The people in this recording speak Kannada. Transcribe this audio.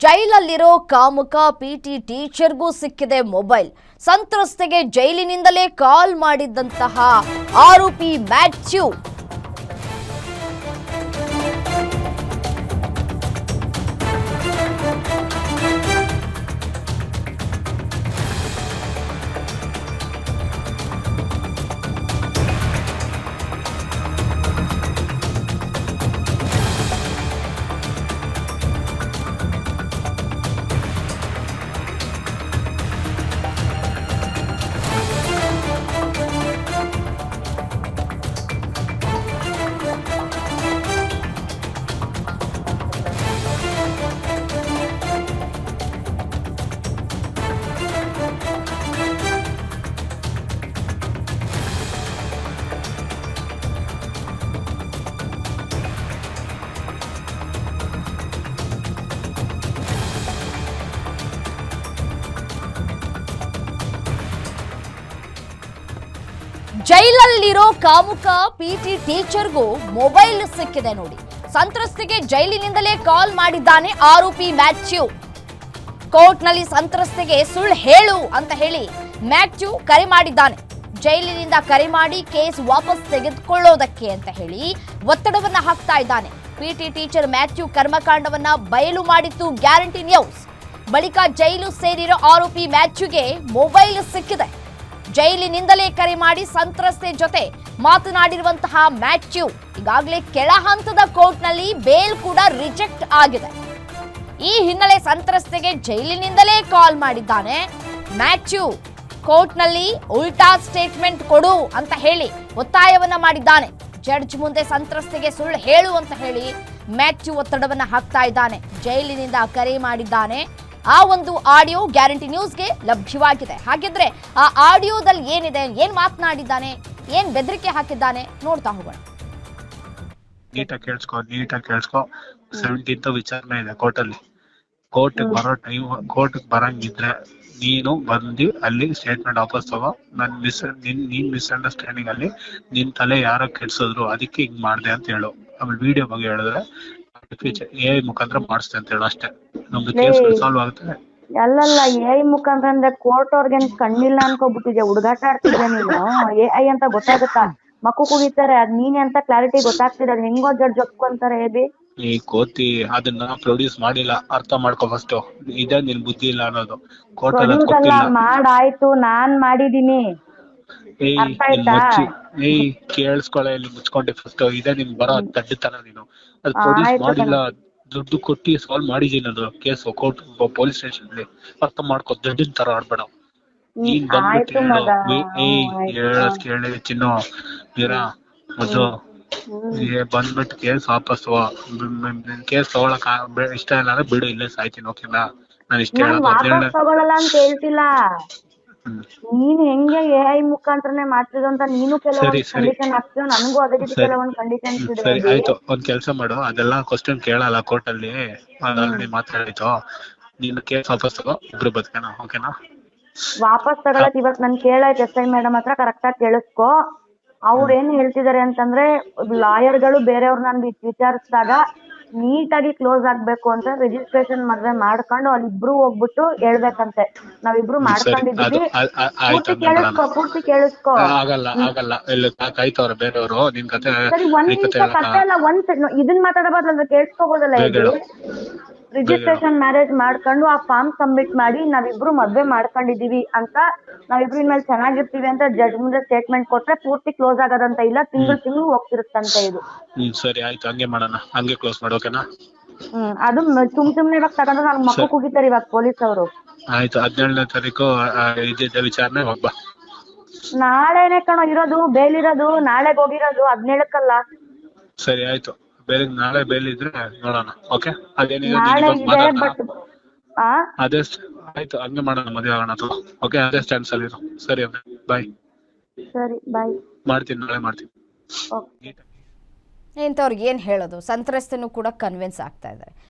ಜೈಲಲ್ಲಿರೋ ಕಾಮುಕ ಪಿಟಿ ಟೀಚರ್ಗೂ ಸಿಕ್ಕಿದೆ ಮೊಬೈಲ್. ಸಂತ್ರಸ್ತೆಗೆ ಜೈಲಿನಿಂದಲೇ ಕಾಲ್ ಮಾಡಿದ್ದಂತಹ ಆರೋಪಿ ಮ್ಯಾಥ್ಯೂ ಜೈಲಲ್ಲಿರೋ ಕಾಮುಕ ಪಿಟಿ ಟೀಚರ್ಗೂ ಮೊಬೈಲ್ ಸಿಕ್ಕಿದೆ ನೋಡಿ. ಸಂತ್ರಸ್ತೆಗೆ ಜೈಲಿನಿಂದಲೇ ಕಾಲ್ ಮಾಡಿದ್ದಾನೆ ಆರೋಪಿ ಮ್ಯಾಥ್ಯೂ. ಕೋರ್ಟ್ನಲ್ಲಿ ಸಂತ್ರಸ್ತೆಗೆ ಸುಳ್ಳು ಹೇಳು ಅಂತ ಹೇಳಿ ಮ್ಯಾಥ್ಯೂ ಕರೆ ಮಾಡಿದ್ದಾನೆ. ಜೈಲಿನಿಂದ ಕರೆ ಮಾಡಿ ಕೇಸ್ ವಾಪಸ್ ತೆಗೆದುಕೊಳ್ಳೋದಕ್ಕೆ ಅಂತ ಹೇಳಿ ಒತ್ತಡವನ್ನ ಹಾಕ್ತಾ ಇದ್ದಾನೆ. ಪಿಟಿ ಟೀಚರ್ ಮ್ಯಾಥ್ಯೂ ಕರ್ಮಕಾಂಡವನ್ನ ಬಯಲು ಮಾಡಿತ್ತು ಗ್ಯಾರಂಟಿ ನ್ಯೂಸ್. ಬಳಿಕ ಜೈಲು ಸೇರಿರೋ ಆರೋಪಿ ಮ್ಯಾಥ್ಯೂಗೆ ಮೊಬೈಲ್ ಸಿಕ್ಕಿದೆ. ಜೈಲಿನಿಂದಲೇ ಕರೆ ಮಾಡಿ ಸಂತ್ರಸ್ತೆ ಜೊತೆ ಮಾತನಾಡಿರುವಂತಹ ಮ್ಯಾಥ್ಯೂ ಈಗಾಗಲೇ ಕೆಳ ಹಂತದ ಕೋರ್ಟ್ನಲ್ಲಿ ಬೇಲ್ ಕೂಡ ರಿಜೆಕ್ಟ್ ಆಗಿದೆ. ಈ ಹಿನ್ನೆಲೆ ಸಂತ್ರಸ್ತೆಗೆ ಜೈಲಿನಿಂದಲೇ ಕಾಲ್ ಮಾಡಿದ್ದಾನೆ ಮ್ಯಾಥ್ಯೂ. ಕೋರ್ಟ್ನಲ್ಲಿ ಉಲ್ಟಾ ಸ್ಟೇಟ್ಮೆಂಟ್ ಕೊಡು ಅಂತ ಹೇಳಿ ಒತ್ತಾಯವನ್ನ ಮಾಡಿದ್ದಾನೆ. ಜಡ್ಜ್ ಮುಂದೆ ಸಂತ್ರಸ್ತೆಗೆ ಸುಳ್ಳು ಹೇಳು ಅಂತ ಹೇಳಿ ಮ್ಯಾಥ್ಯೂ ಒತ್ತಡವನ್ನ ಹಾಕ್ತಾ ಇದ್ದಾನೆ. ಜೈಲಿನಿಂದ ಕರೆ ಮಾಡಿದ್ದಾನೆ. ಆ ಒಂದು ಆಡಿಯೋ ಗ್ಯಾರಂಟಿ ನ್ಯೂಸ್ಗೆ ಲಭ್ಯವಾಗಿದೆ. ಹಾಗಿದ್ರೆ ಆ ಆಡಿಯೋದಲ್ಲಿ ಏನಿದೆ, ಏನ್ ಮಾತನಾಡಿದ್ದಾನೆ, ಏನ್ ಬೆದರಿಕೆ ಹಾಕಿದ್ದಾನೆ ನೋಡ್ತಾ ಹೋಗೋಣ. ನೀಟಾಗಿ ಕೇಳಿಸ್ಕೊ 17th ವಿಚಾರಣೆ ಇದೆ ಕೋರ್ಟಲ್ಲಿ. ಕೋರ್ಟ್ ಬರಂಗಿದ್ರೆ ನೀನು ಬಂದು ಅಲ್ಲಿ ಸ್ಟೇಟ್ಮೆಂಟ್ ವಾಪಸ್ ತಗೋ. ನೀನ್ ಮಿಸ್ಅಂಡರ್ಸ್ಟ್ಯಾಂಡಿಂಗ್ ಅಲ್ಲಿ ನಿನ್ ತಲೆ ಯಾರೋ ಕೆಡ್ಸಿದ್ರು ಅದಕ್ಕೆ ಹಿಂಗ್ ಮಾಡ್ದೆ ಅಂತ ಹೇಳು. ಆಮೇಲೆ ವಿಡಿಯೋ ಬಗ್ಗೆ ಹೇಳಿದ್ರೆ AI ಮುಖಾಂತರ ಮಾಡಿಸ್ತೆ ಅಂತ ಹೇಳು. ಅಷ್ಟೇ, ನಮ್ದು ಕೇಸ್ ಸಾಲ್ವ್ ಆಗುತ್ತೆ. ಅಲ್ಲಲ್ಲ, AI ಮುಖಾಂತರ ಅಂದ್ರೆ ಕೋರ್ಟ್ ಅವ್ರಿಗೆ ಕಣ್ಣಿಲ್ಲ ಅನ್ಕೋಬಿಟ್ಟಿದ್ಯಾ? ಹುಡುಗಾಟ ಆಡ್ತಿದ್ಯಾ ನೀನು? AI ಅಂತ ಗೊತ್ತಾಗುತ್ತಾ? ಮಕ್ಕು ಕುಗಿತಾರೆ, ಅದ್ ನೀನೆ ಅಂತ ಕ್ಲಾರಿಟಿ ಗೊತ್ತಾಗ್ತಿದೆ. ಅದ್ ಹೆಂಗೋ ಜಡ್ಜ್ ಒಪ್ಕೊಂತಾರೆ ಹೇಳಿ? ಈ ಕೋತಿ ಅದನ್ನ ಪ್ರೊಡ್ಯೂಸ್ ಮಾಡಿಲ್ಲ, ಅರ್ಥ ಮಾಡ್ಕೊ ಫಸ್ಟ್. ಇದೇ ನಿನ್ ಬುದ್ಧಿ ಇಲ್ಲ ಅನ್ನೋದು. ಕೋರ್ಟ್ ಅಲ್ಲಿ ಕೊಟ್ಟಿಲ್ಲ. ಮಾಡಾಯ್ತು, ನಾನ್ ಮಾಡಿದೀನಿ. ಕೇಳಿಸ್ಕೊಳ್ಳ, ಇಲ್ಲಿ ಮುಚ್ಕೊಂಡೆ ಫಸ್ಟ್. ಇದೇ ನಿನ್ ಬರೋ ದಡ್ಡತನ. ನೀನು ಅದು ಪ್ರೊಡ್ಯೂಸ್ ಮಾಡಿಲ್ಲ, ದುಡ್ಡು ಕೊಟ್ಟಿ ಸಾಲ್ವ್ ಮಾಡಿದೀನಿ ಅದು ಕೇಸ್ ಕೋರ್ಟ್ ಪೊಲೀಸ್ ಸ್ಟೇಷನ್ ಅಲ್ಲಿ. ಅರ್ಥ ಮಾಡ್ಕೊ, ದಡ್ಡಿನ ತರ ಆಡ್ಬೇಡ. ನೀನ್ ಬಂದ್ಬಿಟ್ಟು ಕೇಳಿ ಚಿನ್ನು ಮೀರಾ ಮೊದ್ಲು ಬಂದ್ಬಿಟ್ಟು ಕೇಸ್ ವಾಪಸ್ ಕೇಸ್ ತಗೊಳಕ್ ಇಷ್ಟ ಇಲ್ಲ ಅಂದ್ರೆ ಬಿಡು, ಇಲ್ಲೇ ಸಾಯ್ತೀನಿ. ಓಕೆನಾ? ನಾನು ಇಷ್ಟ ತಗೊಳಲ್ಲ ಅಂತ ಹೇಳ್ತಿಲ್ಲ. ನೀನ್ ಹೆಂಗೆ AI ಮುಖಾಂತರನೇ ಮಾಡ್ತಿದ್ರು ಅಂತ ನೀನು ಕೆಲವೊಂದು ಕಂಡೀಷನ್ ಹಾಕ್ತೀವ, ನನಗೂ ಅದೇ ರೀತಿ ಕೆಲವೊಂದು ಕಂಡೀಷನ್ ಇದೆ. ಸರಿ ಆಯ್ತು, ಒಂದ್ ಕೆಲ್ಸ ಮಾಡು, ಅದೆಲ್ಲ ಕ್ವಶನ್ ಕೇಳಲ್ಲ ಕೋರ್ಟ್ ಅಲ್ಲಿ. ಆಲ್ರೆಡಿ ಮಾತಾಡಿತ್ತು. ನೀನು ಕೇಸ್ ವಾಪಸ್ ತಗೋ, ಇಬ್ರು ಬದುಕೋಣ. ಓಕೆನಾ? ವಾಪಸ್ ತಗೊಳಕ್ ಇವತ್ ನನ್ ಕೇಳಾಯ್ತು SI ಮೇಡಮ್ ಹತ್ರ. ಕರೆಕ್ಟ್ ಆಗಿ ಕೇಳಿಸ್ಕೊ. ಅವ್ರು ಏನ್ ಹೇಳ್ತಿದಾರೆ ಅಂತಂದ್ರೆ, ಲಾಯರ್ಗಳು ಬೇರೆಯವ್ರನ್ನ ವಿಚಾರಿಸಿದಾಗ ನೀಟಾಗಿ ಕ್ಲೋಸ್ ಆಗ್ಬೇಕು ಅಂತ ರಿಜಿಸ್ಟ್ರೇಷನ್ ಮದ್ವೆ ಮಾಡ್ಕೊಂಡು ಅಲ್ಲಿಬ್ರು ಹೋಗ್ಬಿಟ್ಟು ಹೇಳ್ಬೇಕಂತೆ. ನಾವಿಬ್ರು ಮಾಡ್ಕೊಂಡಿದೀವಿ. ಪೂರ್ತಿ ಕೇಳಿಸ್ಕೊ. ಆಗಲ್ಲ ಇಲ್ಲಿ ಕಾಯ್ತವ್ರ ಬೇರೆಯವರು. ನಿನ್ ಕತೆ ಸರಿ, ಕತೆ ಅಲ್ಲ, ಇದನ್ ಮಾತಾಡಬಾರ್ದು, ಕೇಳಿಸ್ಕೋಬೋದಲ್ಲ. ರಿಜಿಸ್ಟ್ರೇಷನ್ ಮ್ಯಾರೇಜ್ ಮಾಡ್ಕೊಂಡು ಆ ಫಾರ್ಮ್ ಸಬ್ಮಿಟ್ ಮಾಡಿ ನಾವಿಬ್ರು ಮದ್ವೆ ಮಾಡ್ಕೊಂಡಿದೀವಿ ಅಂತ, ನಾವಿಬ್ರು ಇನ್ಮೇಲೆ ಚೆನ್ನಾಗಿರ್ತೀವಿ ಅಂತ ಜಡ್ಜ್ ಮುಂದೆ ಸ್ಟೇಟ್ಮೆಂಟ್ ಕೊಟ್ರೆ ಪೂರ್ತಿ ಕ್ಲೋಸ್ ಆಗೋದಂತ ಇಲ್ಲ, ತಿಂಗಳು ಹೋಗ್ತಿರುತ್ತಂತೆ ಇದು. ಸರಿ ಆಯ್ತು, ಹಂಗೆ ಮಾಡೋಣ. ಹಂಗೆ ಕ್ಲೋಸ್ ಮಾಡು. ಓಕೆನಾ? ಅದು ಸುಮ್ನೆ ಇವಾಗ ತಗೊಂಡ್ರೆ ನಾನು ಮಕ್ಕಳು ಕುಗಿತಾರೆ ಇವಾಗ ಪೊಲೀಸ್ ಅವರು. ಆಯ್ತು, 17ನೇ ತಾರೀಕು ಇದ್ದಿದ್ದ ವಿಚಾರಣೆ ಒಬ್ಬ. ನಾಳೆನೆ ಕಣೋ ಇರೋದು, ಬೇಲ್ ಇರೋದು. ನಾಳೆಗ್ ಹೋಗಿರೋದು 17ಕ್ಕಲ್ಲ. ಸರಿ ಆಯ್ತು, ನಾಳೆ ಬೇಲ್ ಇದ್ರೆ ನೋಡೋಣ. ಓಕೆ? ನಾಳೆ ಇದೆ ಬಟ್ ಅದೇ ಆಯ್ತು, ಹಂಗೆ ಮಾಡೋಣ. ಮದುವೆ ಆಗೋಣ. ಓಕೆ? ಅದೇ ಸ್ಟ್ಯಾಂಡ್ಸ್ ಅಲ್ಲಿ ಇರು. ಸರಿ, ಬಾಯ್. ಸರಿ, ಬಾಯ್. ಮಾಡ್ತೀನಿ, ನಾಳೆ ಮಾಡ್ತೀನಿ. ಇಂಥವ್ರಿಗೆ ಏನ್ ಹೇಳೋದು? ಸಂತ್ರಸ್ತನೂ ಕೂಡ ಕನ್ವಿನ್ಸ್ ಆಗ್ತಾ ಇದ್ದಾರೆ.